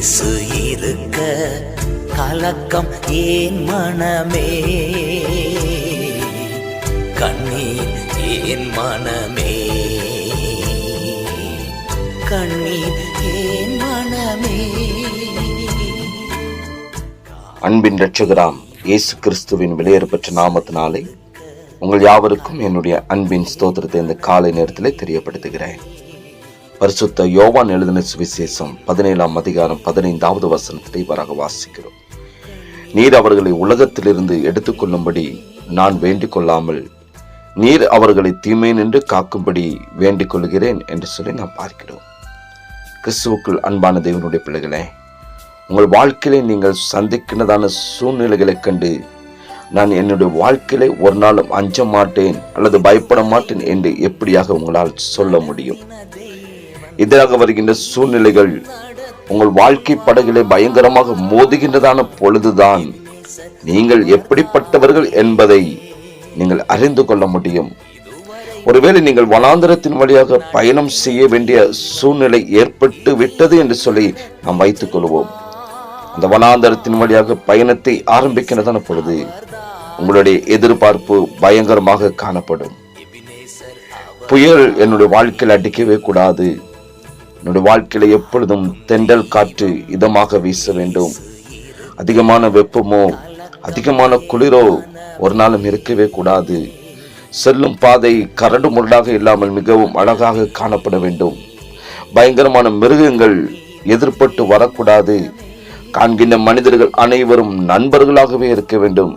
இயேசு இருக்க கலக்கம் ஏன் மனமே, கண்ணீர் ஏன் மனமே, கண்ணீர் ஏன் மனமே. அன்பின் இரட்சகராம் இயேசு கிறிஸ்துவின் விலையேறப்பெற்ற நாமத்தினாலே உங்கள் யாவருக்கும் என்னுடைய அன்பின் ஸ்தோத்திரத்தை இந்த காலை நேரத்திலே தெரியப்படுத்துகிறேன். பரிசுத்த யோவான் எழுதின சுவிசேஷம் 17ஆம் அதிகாரம் 15வது வசனத்தை வராக வாசிக்கிறோம். நீர் அவர்களை உலகத்திலிருந்து எடுத்துக்கொள்ளும்படி நான் வேண்டிக் கொள்ளாமல் நீர் அவர்களை தீமை நின்று காக்கும்படி வேண்டிக் கொள்கிறேன் என்று சொல்லி நாம் பார்க்கிறோம். கிறிஸ்துவுக்குள் அன்பான தேவனுடைய பிள்ளைகளே, உங்கள் வாழ்க்கையிலே நீங்கள் சந்திக்கிறதான சூழ்நிலைகளை கண்டு நான் என்னுடைய வாழ்க்கையிலே ஒரு நாளும் அஞ்ச மாட்டேன் அல்லது பயப்பட மாட்டேன் என்று எப்படியாக உங்களால் சொல்ல முடியும்? எதிராக வருகின்ற சூழ்நிலைகள் உங்கள் வாழ்க்கை படகிலே பயங்கரமாக மோதுகின்றதான பொழுதுதான் நீங்கள் எப்படிப்பட்டவர்கள் என்பதை நீங்கள் அறிந்து கொள்ள முடியும். ஒருவேளை நீங்கள் வனாந்தரத்தின் வழியாக பயணம் செய்ய வேண்டிய சூழ்நிலை ஏற்பட்டு விட்டது என்று சொல்லி நாம் வைத்துக் கொள்வோம். அந்த வனாந்தரத்தின் வழியாக பயணத்தை ஆரம்பிக்கிறதான பொழுது உங்களுடைய எதிர்பார்ப்பு பயங்கரமாக காணப்படும். புயல் என்னுடைய வாழ்க்கையில் அடிக்கவே கூடாது, என்னுடைய வாழ்க்கையில எப்பொழுதும் தென்றல் காற்று இதமாக வீச வேண்டும், அதிகமான வெப்பமோ அதிகமான குளிரோ ஒரு நாளும் இருக்கவே கூடாது, செல்லும் பாதை கரடு முரடாக இல்லாமல் மிகவும் அழகாக காணப்பட வேண்டும், பயங்கரமான மிருகங்கள் எதிர்பட்டு வரக்கூடாது, காண்கின்ற மனிதர்கள் அனைவரும் நண்பர்களாகவே இருக்க வேண்டும்.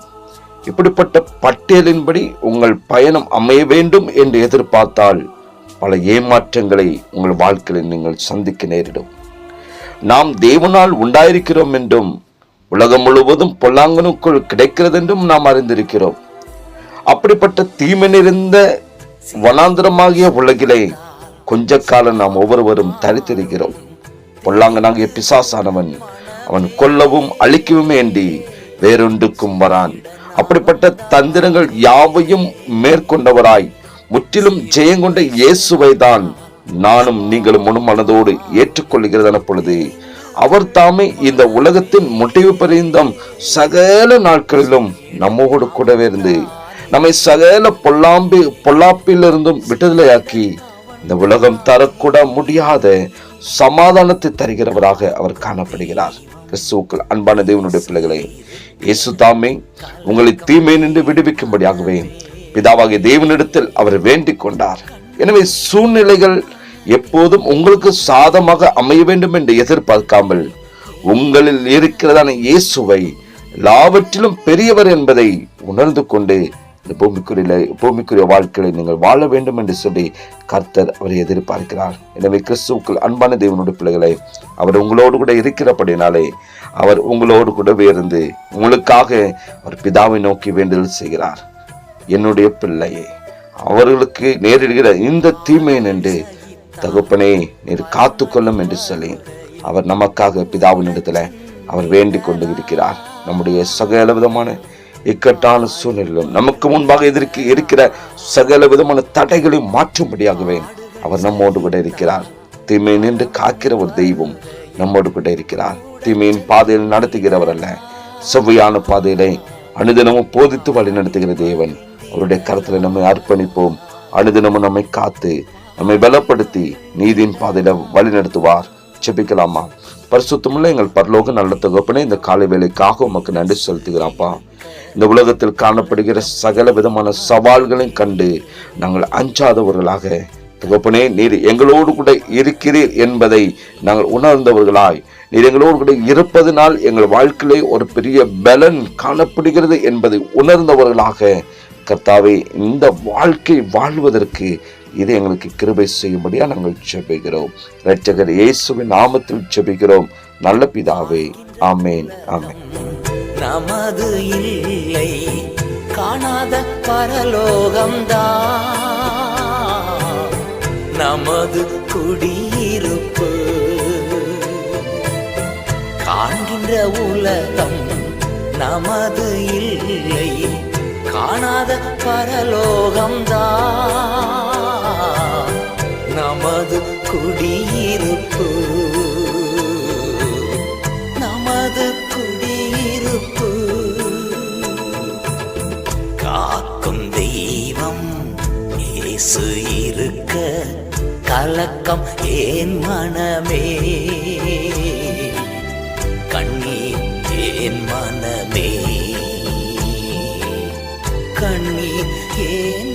இப்படிப்பட்ட பட்டியலின்படி உங்கள் பயணம் அமைய வேண்டும் என்று எதிர்பார்த்தால் பல ஏமாற்றங்களை உங்கள் வாழ்க்கையில் நீங்கள் சந்திக்க நேரிடும். நாம் தேவனால் உண்டாயிருக்கிறோம் என்றும் உலகம் முழுவதும் பொல்லாங்கனுக்குள் கிடைக்கிறது என்றும் நாம் அறிந்திருக்கிறோம். அப்படிப்பட்ட தீமை நிறைந்த வனாந்திரமாகிய உலகிலே கொஞ்ச காலம் நாம் ஒவ்வொருவரும் தரித்திருக்கிறோம். பொல்லாங்கனாகிய பிசாசானவன் அவன் கொல்லவும் அழிக்கவும் வேண்டி வேறொன்றுக்கும் வரான். அப்படிப்பட்ட தந்திரங்கள் யாவையும் மேற்கொண்டவராய் முற்றிலும் ஜெயங்கொண்ட இயேசுவை தான் நானும் நீங்களும் முழு மனதோடு ஏற்றுக்கொள்கிறதான பொழுது அவர் தாமே இந்த உலகத்தின் முடிவு பரிந்தம் சகல நாட்களிலும் நம்மோடு கூடவே இருந்து நம்மை சகல பொல்லாப்பிலிருந்தும் விடுதலையாக்கி இந்த உலகம் தரக்கூட முடியாத சமாதானத்தை தருகிறவராக அவர் காணப்படுகிறார். கிறிஸ்துவுக்குள் அன்பான தேவனுடைய பிள்ளைகளே, இயேசு தாமே உங்களை தீமை நின்று விடுவிக்கும்படியாகவே பிதாவாகிய தேவனிடத்தில் அவர் வேண்டிக் கொண்டார். எனவே சூழ்நிலைகள் எப்போதும் உங்களுக்கு சாதமாக அமைய வேண்டும் என்று எதிர்பார்க்காமல் உங்களில் இருக்கிறதான இயேசுவை எல்லாவற்றிலும் பெரியவர் என்பதை உணர்ந்து கொண்டு இந்த பூமிக்குரிய வாழ்க்கையை நீங்கள் வாழ வேண்டும் என்று சொல்லி கர்த்தர் அவரை எதிர்பார்க்கிறார். எனவே கிறிஸ்துவுக்குள் அன்பான தேவனுடைய பிள்ளைகளை, அவர் உங்களோடு கூட இருக்கிறபடினாலே அவர் உங்களோடு கூடவே இருந்து உங்களுக்காக அவர் பிதாவை நோக்கி வேண்டுதல் செய்கிறார். என்னுடைய பிள்ளையே, அவர்களுக்கு நேரிடுகிற இந்த தீமை நின்று தகப்பனே நீர் காத்துக்கொள்ளும் என்று சொல்லி அவர் நமக்காக பிதாவின் இடத்துல அவர் வேண்டிக் கொண்டு இருக்கிறார். நம்முடைய சகல விதமான இக்கட்டான சூழ்நிலையிலும் நமக்கு முன்பாக இருக்கிற சகல விதமான தடைகளை மாற்றும்படியாகவே அவர் நம்மோடு கூட இருக்கிறார். தீமை நின்று காக்கிற ஒரு தெய்வம் நம்மோடு கூட இருக்கிறார். தீமையின் பாதையில் நடத்துகிறவர் அல்ல, செவ்வையான பாதையிலே அனுதினமும் போதித்து வழி நடத்துகிற தேவன். அவருடைய கருத்துல நம்மை அர்ப்பணிப்போம். அனுதினமும் நம்மை காத்து நம்மை பலப்படுத்தி நீதியின் பாதையில வழி நடத்துவார். செபிக்கலாமா? பரிசுத்தமுள்ள எங்கள் பரலோக நல்ல தகப்பனே, இந்த காலை வேலைக்காக உமக்கு நன்றி செலுத்துகிறாப்பா. இந்த உலகத்தில் காணப்படுகிற சகல விதமான சவால்களையும் கண்டு நாங்கள் அஞ்சாதவர்களாக தகப்பனே, நீர் எங்களோடு கூட இருக்கிறீர் என்பதை நாங்கள் உணர்ந்தவர்களாய், நீர் எங்களோடு கூட இருப்பதனால் எங்கள் வாழ்க்கையிலே ஒரு பெரிய பலன் காணப்படுகிறது என்பதை உணர்ந்தவர்களாக கர்த்தாவே, இந்த வாழ்க்கை வாழ்வதற்கு இதை எங்களுக்கு கிருபை செய்யும்படியா நாங்கள் ஜெபிக்கிறோம். இரட்சகர் இயேசுவின் நாமத்தில் ஜெபிக்கிறோம் நல்ல பிதாவே, ஆமேன், ஆமேன். நமது இல்லை காணாத பரலோகம்தான் நமது குடியிருப்பு, காண்கின்ற உலகம் நமது இல்லை காணாத பரலோகம்தான் நமது குடியிருப்பு. இயேசு இருக்க கலக்கம் ஏன் மனமே, கண்ணீர் ஏன் மனமே, கண்ணீர் ஏன்